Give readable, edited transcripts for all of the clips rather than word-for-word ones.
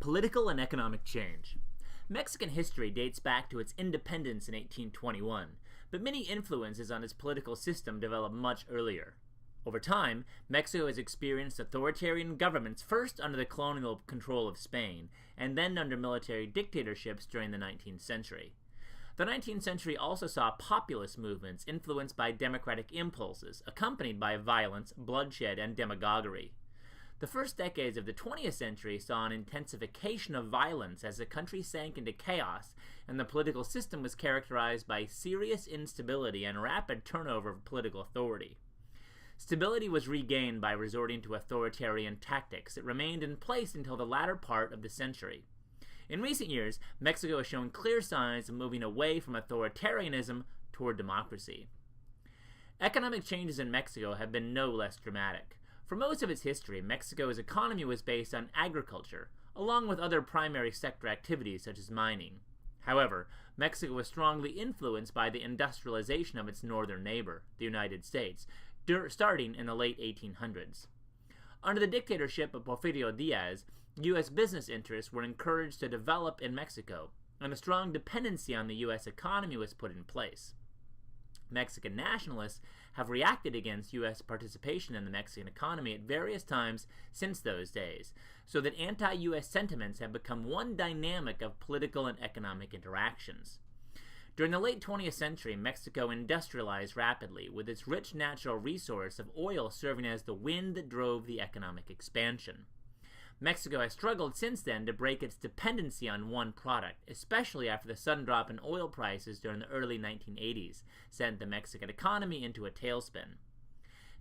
Political and economic change. Mexican history dates back to its independence in 1821, but many influences on its political system developed much earlier. Over time, Mexico has experienced authoritarian governments first under the colonial control of Spain, and then under military dictatorships during the 19th century. The 19th century also saw populist movements influenced by democratic impulses, accompanied by violence, bloodshed, and demagoguery. The first decades of the 20th century saw an intensification of violence as the country sank into chaos and the political system was characterized by serious instability and rapid turnover of political authority. Stability was regained by resorting to authoritarian tactics that remained in place until the latter part of the century. In recent years, Mexico has shown clear signs of moving away from authoritarianism toward democracy. Economic changes in Mexico have been no less dramatic. For most of its history, Mexico's economy was based on agriculture, along with other primary sector activities such as mining. However, Mexico was strongly influenced by the industrialization of its northern neighbor, the United States, starting in the late 1800s. Under the dictatorship of Porfirio Diaz, U.S. business interests were encouraged to develop in Mexico, and a strong dependency on the U.S. economy was put in place. Mexican nationalists have reacted against U.S. participation in the Mexican economy at various times since those days, so that anti-U.S. sentiments have become one dynamic of political and economic interactions. During the late 20th century, Mexico industrialized rapidly, with its rich natural resource of oil serving as the wind that drove the economic expansion. Mexico has struggled since then to break its dependency on one product, especially after the sudden drop in oil prices during the early 1980s sent the Mexican economy into a tailspin.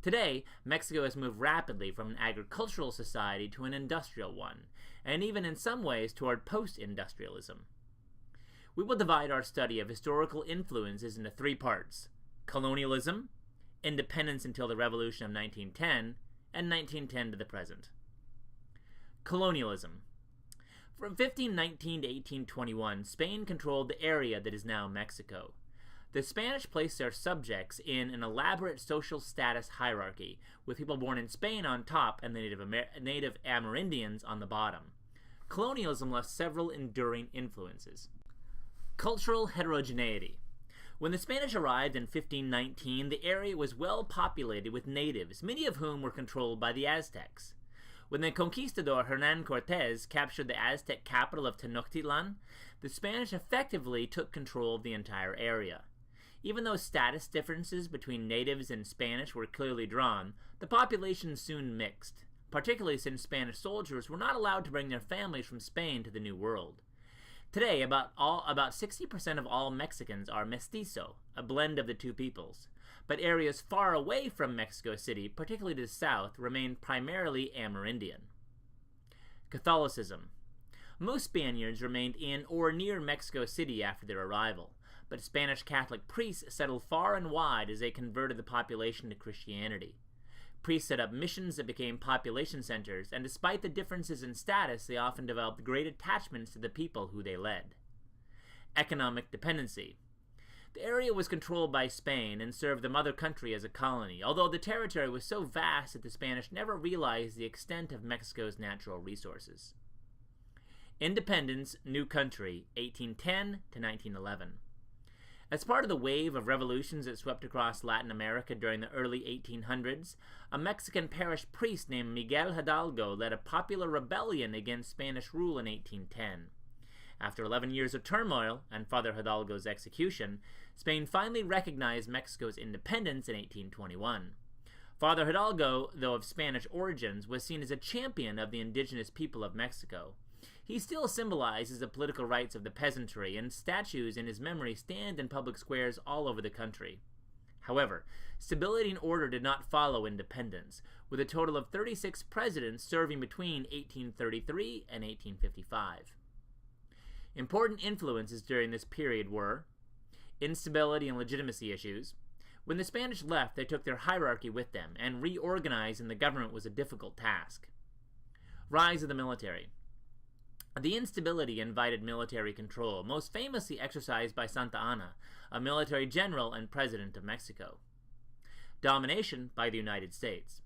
Today, Mexico has moved rapidly from an agricultural society to an industrial one, and even in some ways toward post-industrialism. We will divide our study of historical influences into three parts: colonialism, independence until the Revolution of 1910, and 1910 to the present. Colonialism. From 1519 to 1821, Spain controlled the area that is now Mexico. The Spanish placed their subjects in an elaborate social status hierarchy, with people born in Spain on top and the native Amerindians on the bottom. Colonialism left several enduring influences. Cultural heterogeneity. When the Spanish arrived in 1519, the area was well populated with natives, many of whom were controlled by the Aztecs. When the conquistador Hernán Cortés captured the Aztec capital of Tenochtitlan, the Spanish effectively took control of the entire area. Even though status differences between natives and Spanish were clearly drawn, the population soon mixed, particularly since Spanish soldiers were not allowed to bring their families from Spain to the New World. Today, about 60% of all Mexicans are mestizo, a blend of the two peoples. But areas far away from Mexico City, particularly to the south, remain primarily Amerindian. Catholicism. Most Spaniards remained in or near Mexico City after their arrival, but Spanish Catholic priests settled far and wide as they converted the population to Christianity. Priests set up missions that became population centers, and despite the differences in status, they often developed great attachments to the people who they led. Economic dependency. The area was controlled by Spain and served the mother country as a colony, although the territory was so vast that the Spanish never realized the extent of Mexico's natural resources. Independence, new country, 1810 to 1911. As part of the wave of revolutions that swept across Latin America during the early 1800s, a Mexican parish priest named Miguel Hidalgo led a popular rebellion against Spanish rule in 1810. After 11 years of turmoil and Father Hidalgo's execution, Spain finally recognized Mexico's independence in 1821. Father Hidalgo, though of Spanish origins, was seen as a champion of the indigenous people of Mexico. He still symbolizes the political rights of the peasantry, and statues in his memory stand in public squares all over the country. However, stability and order did not follow independence, with a total of 36 presidents serving between 1833 and 1855. Important influences during this period were instability and legitimacy issues. When the Spanish left, they took their hierarchy with them, and reorganizing the government was a difficult task. Rise of the military. The instability invited military control, most famously exercised by Santa Anna, a military general and president of Mexico. Domination by the United States.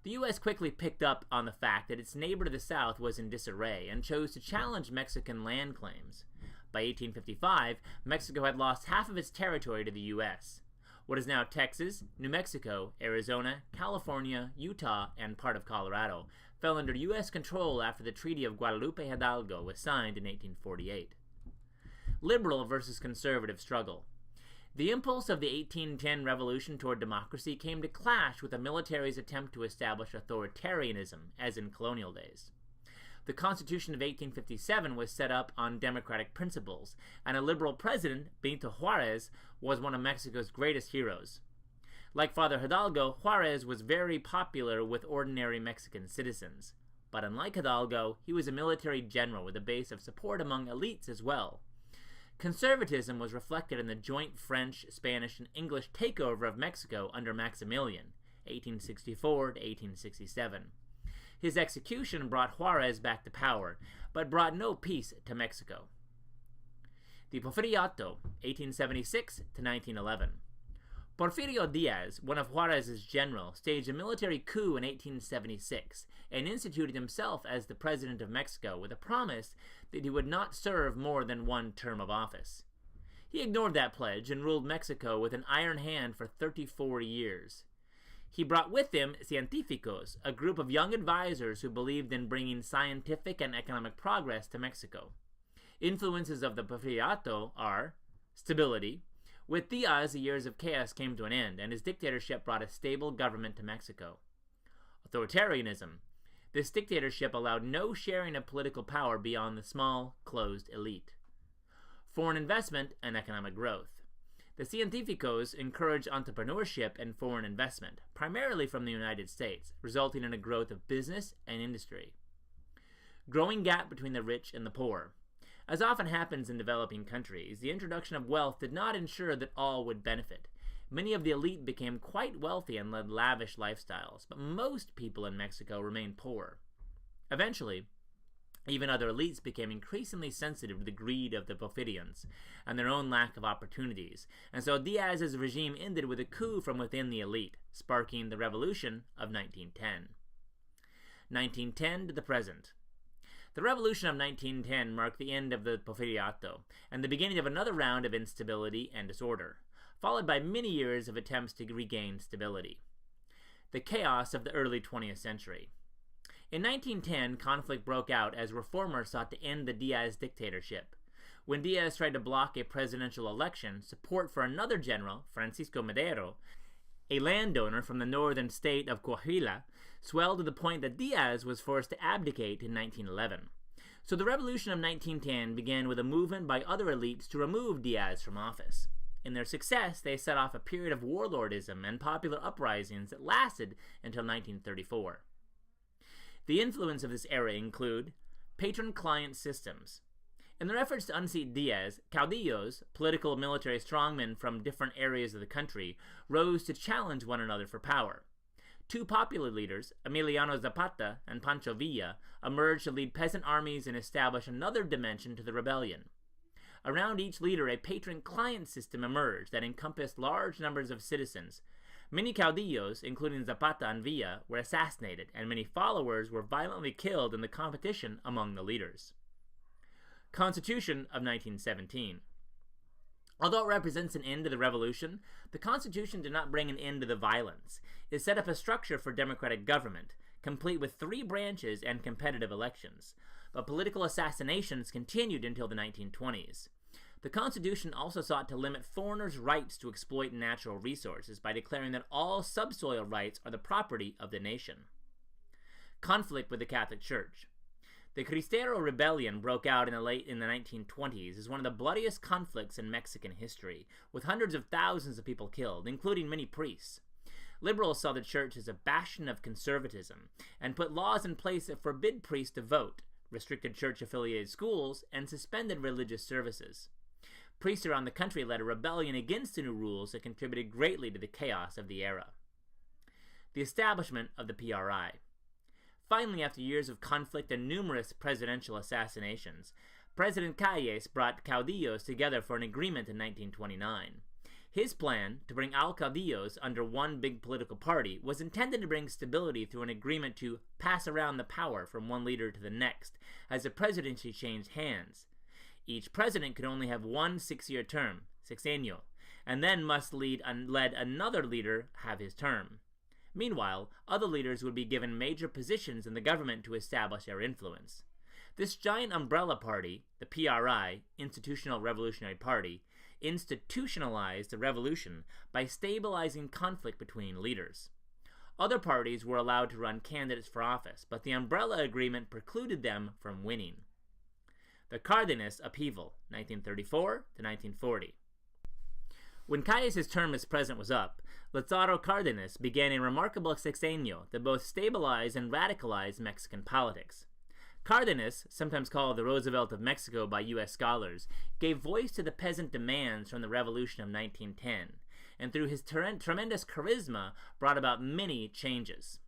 The U.S. quickly picked up on the fact that its neighbor to the south was in disarray and chose to challenge Mexican land claims. By 1855, Mexico had lost half of its territory to the U.S. What is now Texas, New Mexico, Arizona, California, Utah, and part of Colorado fell under U.S. control after the Treaty of Guadalupe Hidalgo was signed in 1848. Liberal versus conservative struggle. The impulse of the 1810 revolution toward democracy came to clash with the military's attempt to establish authoritarianism, as in colonial days. The Constitution of 1857 was set up on democratic principles, and a liberal president, Benito Juarez, was one of Mexico's greatest heroes. Like Father Hidalgo, Juarez was very popular with ordinary Mexican citizens. But unlike Hidalgo, he was a military general with a base of support among elites as well. Conservatism was reflected in the joint French, Spanish, and English takeover of Mexico under Maximilian, 1864 to 1867. His execution brought Juarez back to power, but brought no peace to Mexico. The Porfiriato, 1876 to 1911. Porfirio Diaz, one of Juarez's generals, staged a military coup in 1876 and instituted himself as the president of Mexico with a promise that he would not serve more than one term of office. He ignored that pledge and ruled Mexico with an iron hand for 34 years. He brought with him científicos, a group of young advisors who believed in bringing scientific and economic progress to Mexico. Influences of the Porfiriato are stability. With Diaz, the years of chaos came to an end, and his dictatorship brought a stable government to Mexico. Authoritarianism. This dictatorship allowed no sharing of political power beyond the small, closed elite. Foreign investment and economic growth. The científicos encouraged entrepreneurship and foreign investment, primarily from the United States, resulting in a growth of business and industry. Growing gap between the rich and the poor. As often happens in developing countries, the introduction of wealth did not ensure that all would benefit. Many of the elite became quite wealthy and led lavish lifestyles, but most people in Mexico remained poor. Eventually, even other elites became increasingly sensitive to the greed of the Porfirians and their own lack of opportunities, and so Diaz's regime ended with a coup from within the elite, sparking the revolution of 1910. 1910 to the present. The revolution of 1910 marked the end of the Porfiriato and the beginning of another round of instability and disorder, followed by many years of attempts to regain stability. The chaos of the early 20th century. In 1910, conflict broke out as reformers sought to end the Diaz dictatorship. When Diaz tried to block a presidential election, support for another general, Francisco Madero, a landowner from the northern state of Coahuila, swelled to the point that Diaz was forced to abdicate in 1911. So the revolution of 1910 began with a movement by other elites to remove Diaz from office. In their success, they set off a period of warlordism and popular uprisings that lasted until 1934. The influence of this era include patron-client systems. In their efforts to unseat Diaz, caudillos, political and military strongmen from different areas of the country, rose to challenge one another for power. Two popular leaders, Emiliano Zapata and Pancho Villa, emerged to lead peasant armies and establish another dimension to the rebellion. Around each leader, a patron-client system emerged that encompassed large numbers of citizens. Many caudillos, including Zapata and Villa, were assassinated, and many followers were violently killed in the competition among the leaders. Constitution of 1917. Although it represents an end to the revolution, the Constitution did not bring an end to the violence. It set up a structure for democratic government, complete with 3 branches and competitive elections. But political assassinations continued until the 1920s. The Constitution also sought to limit foreigners' rights to exploit natural resources by declaring that all subsoil rights are the property of the nation. Conflict with the Catholic Church. The Cristero Rebellion broke out in the 1920s as one of the bloodiest conflicts in Mexican history, with hundreds of thousands of people killed, including many priests. Liberals saw the church as a bastion of conservatism and put laws in place that forbid priests to vote, restricted church-affiliated schools, and suspended religious services. Priests around the country led a rebellion against the new rules that contributed greatly to the chaos of the era. The establishment of the PRI. Finally, after years of conflict and numerous presidential assassinations, President Calles brought caudillos together for an agreement in 1929. His plan, to bring all caudillos under one big political party, was intended to bring stability through an agreement to pass around the power from one leader to the next, as the presidency changed hands. Each president could only have one 6-year term, sexenio, and then must let another leader have his term. Meanwhile, other leaders would be given major positions in the government to establish their influence. This giant umbrella party, the PRI, Institutional Revolutionary Party, institutionalized the revolution by stabilizing conflict between leaders. Other parties were allowed to run candidates for office, but the umbrella agreement precluded them from winning. The Cárdenas upheaval, 1934 to 1940. When Calles' term as president was up, Lázaro Cárdenas began a remarkable sexenio that both stabilized and radicalized Mexican politics. Cárdenas, sometimes called the Roosevelt of Mexico by U.S. scholars, gave voice to the peasant demands from the Revolution of 1910, and through his tremendous charisma brought about many changes.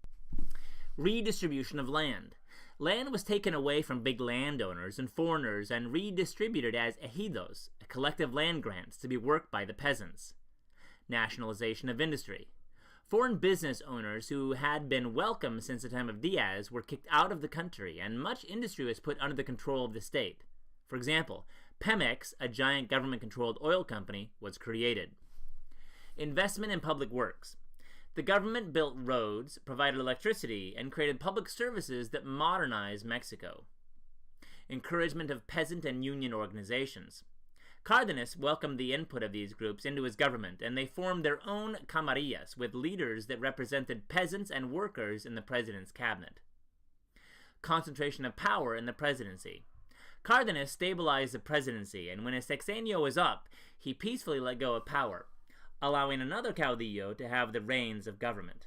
Redistribution of land. Land was taken away from big landowners and foreigners and redistributed as ejidos, collective land grants to be worked by the peasants. Nationalization of industry. Foreign business owners who had been welcome since the time of Diaz were kicked out of the country, and much industry was put under the control of the state. For example, Pemex, a giant government-controlled oil company, was created. Investment in public works. The government built roads, provided electricity, and created public services that modernized Mexico. Encouragement of peasant and union organizations. Cárdenas welcomed the input of these groups into his government, and they formed their own camarillas with leaders that represented peasants and workers in the president's cabinet. Concentration of power in the presidency. Cárdenas stabilized the presidency, and when his sexenio was up, he peacefully let go of power, allowing another caudillo to have the reins of government.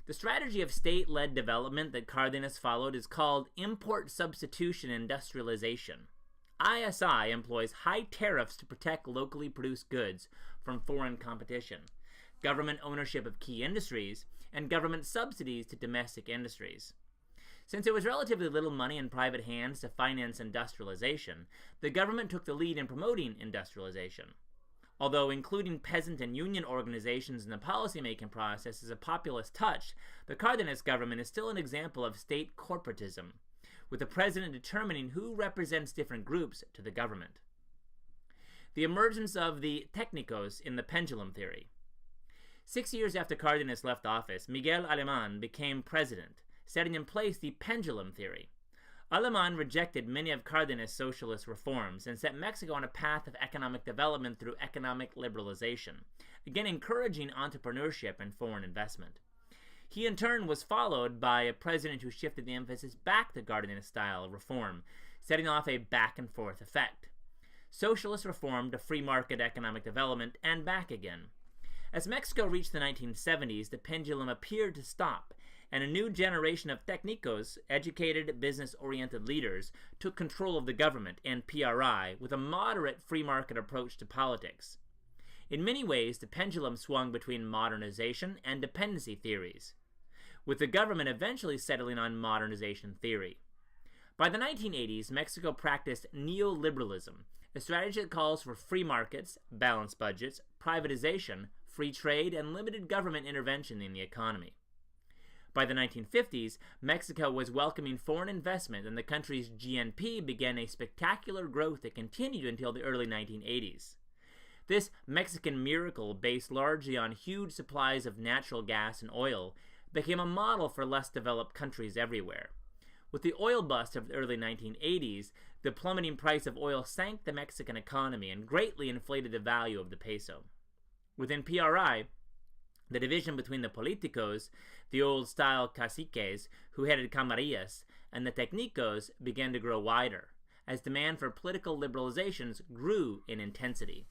The strategy of state-led development that Cárdenas followed is called import substitution industrialization. ISI employs high tariffs to protect locally produced goods from foreign competition, government ownership of key industries, and government subsidies to domestic industries. Since there was relatively little money in private hands to finance industrialization, the government took the lead in promoting industrialization. Although including peasant and union organizations in the policymaking process is a populist touch, the Cárdenas government is still an example of state corporatism, with the president determining who represents different groups to the government. The emergence of the técnicos in the pendulum theory. 6 years after Cárdenas left office, Miguel Alemán became president, setting in place the pendulum theory. Alemán rejected many of Cárdenas' socialist reforms and set Mexico on a path of economic development through economic liberalization, again encouraging entrepreneurship and foreign investment. He in turn was followed by a president who shifted the emphasis back to Cárdenas style reform, setting off a back-and-forth effect. Socialists reformed to free market economic development and back again. As Mexico reached the 1970s, the pendulum appeared to stop, and a new generation of técnicos, educated, business-oriented leaders, took control of the government and PRI with a moderate free market approach to politics. In many ways, the pendulum swung between modernization and dependency theories, with the government eventually settling on modernization theory. By the 1980s, Mexico practiced neoliberalism, a strategy that calls for free markets, balanced budgets, privatization, free trade, and limited government intervention in the economy. By the 1950s, Mexico was welcoming foreign investment, and the country's GNP began a spectacular growth that continued until the early 1980s. This Mexican miracle, based largely on huge supplies of natural gas and oil, became a model for less developed countries everywhere. With the oil bust of the early 1980s, the plummeting price of oil sank the Mexican economy and greatly inflated the value of the peso. Within PRI, the division between the politicos, the old-style caciques who headed camarillas, and the técnicos began to grow wider, as demand for political liberalizations grew in intensity.